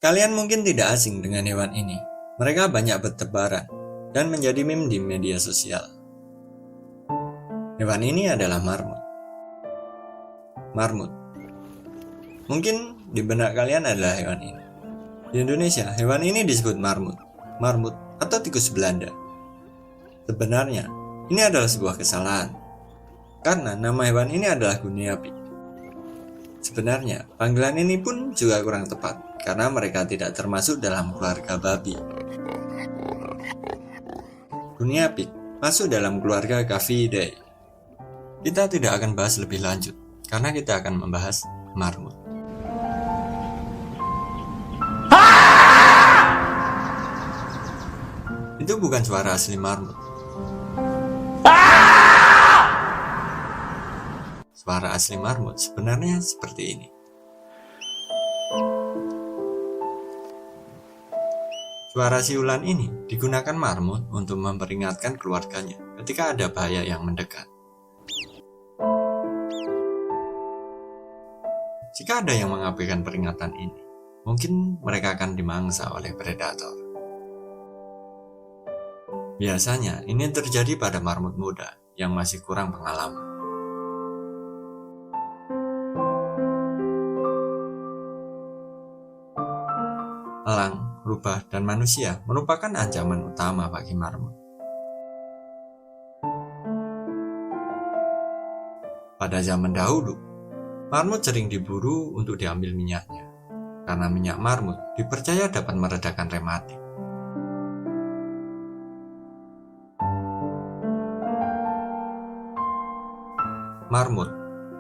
Kalian mungkin tidak asing dengan hewan ini. Mereka banyak bertebaran dan menjadi meme di media sosial. Hewan ini adalah marmut. Marmut. Mungkin di benak kalian adalah hewan ini. Di Indonesia, hewan ini disebut marmut, marmut atau tikus Belanda. Sebenarnya, ini adalah sebuah kesalahan. Karena nama hewan ini adalah guinea pig. Sebenarnya, panggilan ini pun juga kurang tepat karena mereka tidak termasuk dalam keluarga babi. Guinea pig masuk dalam keluarga Caviidae. Kita tidak akan bahas lebih lanjut karena kita akan membahas marmut. Itu bukan suara asli marmut. Suara asli marmut sebenarnya seperti ini. Suara siulan ini digunakan marmut untuk memperingatkan keluarganya ketika ada bahaya yang mendekat. Jika ada yang mengabaikan peringatan ini, mungkin mereka akan dimangsa oleh predator. Biasanya ini terjadi pada marmut muda yang masih kurang pengalaman. Elang, rubah, dan manusia merupakan ancaman utama bagi marmut. Pada zaman dahulu, marmut sering diburu untuk diambil minyaknya, karena minyak marmut dipercaya dapat meredakan rematik. Marmut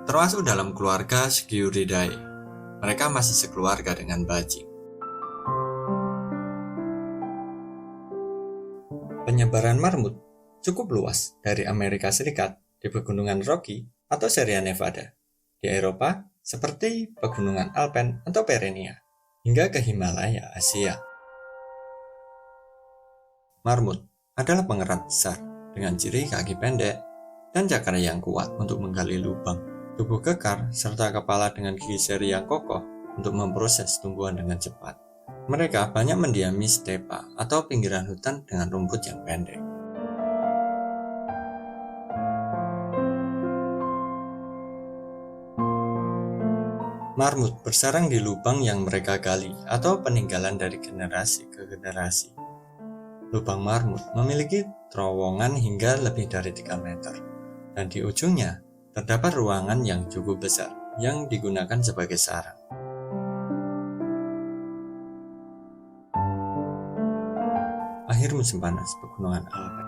termasuk dalam keluarga Sciuridae. Mereka masih sekeluarga dengan bajing. Penyebaran marmut cukup luas dari Amerika Serikat di pegunungan Rocky atau Sierra Nevada, di Eropa seperti pegunungan Alpen atau Pyrenea, hingga ke Himalaya, Asia. Marmut adalah pengerat besar dengan ciri kaki pendek dan cakar yang kuat untuk menggali lubang, tubuh kekar, serta kepala dengan gigi seri yang kokoh untuk memproses tumbuhan dengan cepat. Mereka banyak mendiami stepa atau pinggiran hutan dengan rumput yang pendek. Marmut bersarang di lubang yang mereka gali atau peninggalan dari generasi ke generasi. Lubang marmut memiliki terowongan hingga lebih dari 3 meter, dan di ujungnya terdapat ruangan yang cukup besar yang digunakan sebagai sarang. Akhir musim panas pegunungan Alpen.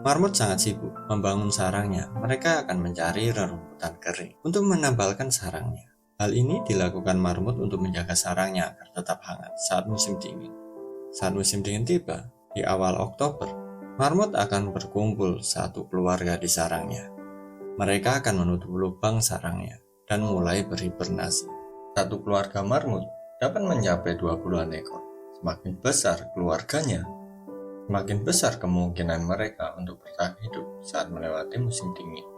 Marmut sangat sibuk membangun sarangnya. Mereka akan mencari rerumputan kering untuk menebalkan sarangnya. Hal ini dilakukan marmut untuk menjaga sarangnya agar tetap hangat saat musim dingin. Saat musim dingin tiba, di awal Oktober, marmut akan berkumpul satu keluarga di sarangnya. Mereka akan menutup lubang sarangnya dan mulai berhibernasi. Satu keluarga marmut dapat mencapai 20-an ekor. Semakin besar keluarganya, semakin besar kemungkinan mereka untuk bertahan hidup saat melewati musim dingin.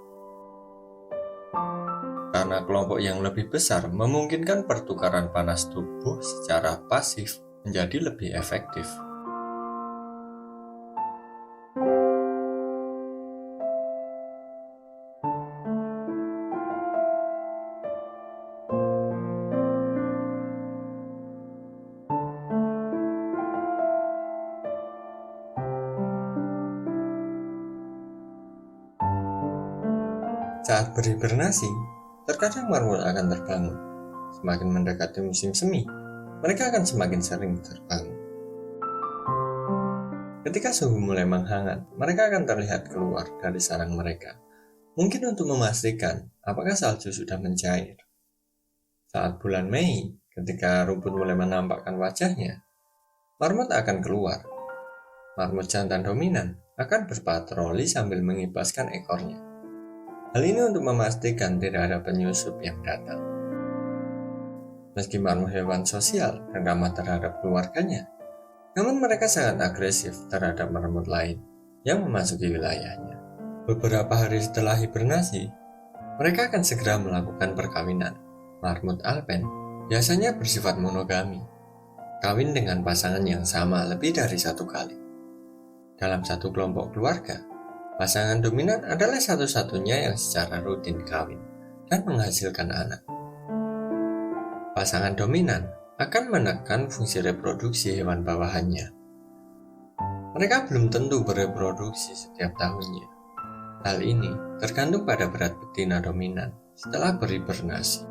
Karena kelompok yang lebih besar memungkinkan pertukaran panas tubuh secara pasif menjadi lebih efektif. Saat berhibernasi, terkadang marmut akan terbangun. Semakin mendekati musim semi, mereka akan semakin sering terbangun. Ketika suhu mulai menghangat, mereka akan terlihat keluar dari sarang mereka, mungkin untuk memastikan apakah salju sudah mencair. Saat bulan Mei, ketika rumput mulai menampakkan wajahnya, marmut akan keluar. Marmut jantan dominan akan berpatroli sambil mengibaskan ekornya. Hal ini untuk memastikan tidak ada penyusup yang datang. Meski marmut hewan sosial dan ramah terhadap keluarganya, namun mereka sangat agresif terhadap marmut lain. yang memasuki wilayahnya. Beberapa hari setelah hibernasi, mereka akan segera melakukan perkawinan. Marmut Alpen biasanya bersifat monogami, kawin dengan pasangan yang sama lebih dari satu kali. Dalam satu kelompok keluarga, pasangan dominan adalah satu-satunya yang secara rutin kawin dan menghasilkan anak. Pasangan dominan akan menekan fungsi reproduksi hewan bawahannya. Mereka belum tentu bereproduksi setiap tahunnya. Hal ini tergantung pada berat betina dominan setelah berhibernasi.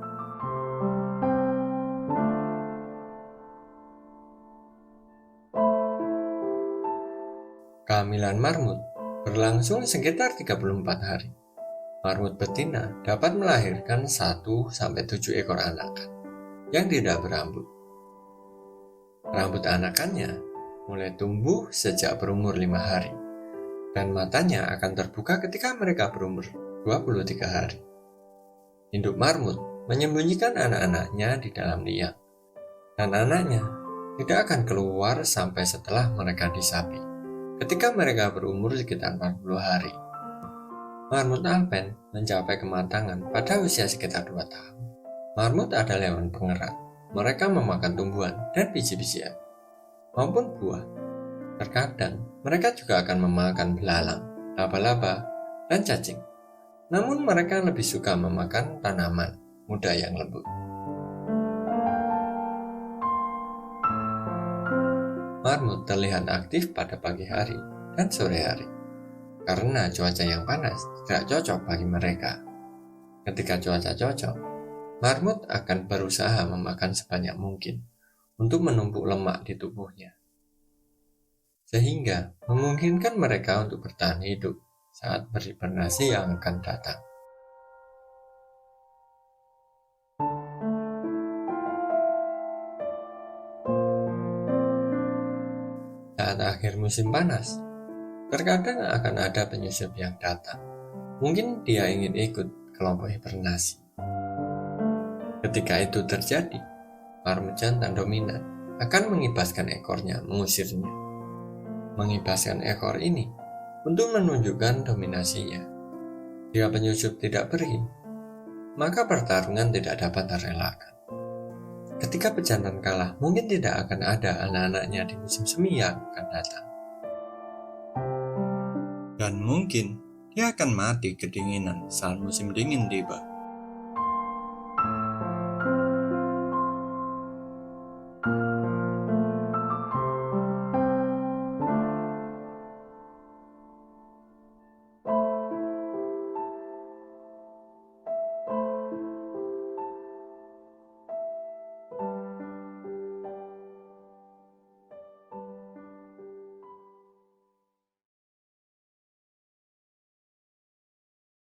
Kehamilan marmut berlangsung sekitar 34 hari. Marmut betina dapat melahirkan 1-7 ekor anakan yang tidak berambut. Rambut anakannya mulai tumbuh sejak berumur 5 hari, dan matanya akan terbuka ketika mereka berumur 23 hari. Induk marmut menyembunyikan anak-anaknya di dalam liang, dan anaknya tidak akan keluar sampai setelah mereka disapi. Ketika mereka berumur sekitar 40 hari, marmut Alpen mencapai kematangan pada usia sekitar 2 tahun. Marmut adalah hewan pengerat. Mereka memakan tumbuhan dan biji-bijian, maupun buah. Terkadang, mereka juga akan memakan belalang, laba-laba, dan cacing. Namun mereka lebih suka memakan tanaman muda yang lembut. Marmut terlihat aktif pada pagi hari dan sore hari, karena cuaca yang panas tidak cocok bagi mereka. Ketika cuaca cocok, marmut akan berusaha memakan sebanyak mungkin untuk menumpuk lemak di tubuhnya, sehingga memungkinkan mereka untuk bertahan hidup saat berhibernasi yang akan datang. Saat akhir musim panas, terkadang akan ada penyusup yang datang. Mungkin dia ingin ikut kelompok hibernasi. Ketika itu terjadi, marmut jantan dominan akan mengibaskan ekornya mengusirnya. Mengibaskan ekor ini untuk menunjukkan dominasinya. Jika penyusup tidak pergi, maka pertarungan tidak dapat terelakkan. Ketika pejantan kalah, mungkin tidak akan ada anak-anaknya di musim semi yang akan datang. Dan mungkin dia akan mati kedinginan saat musim dingin tiba.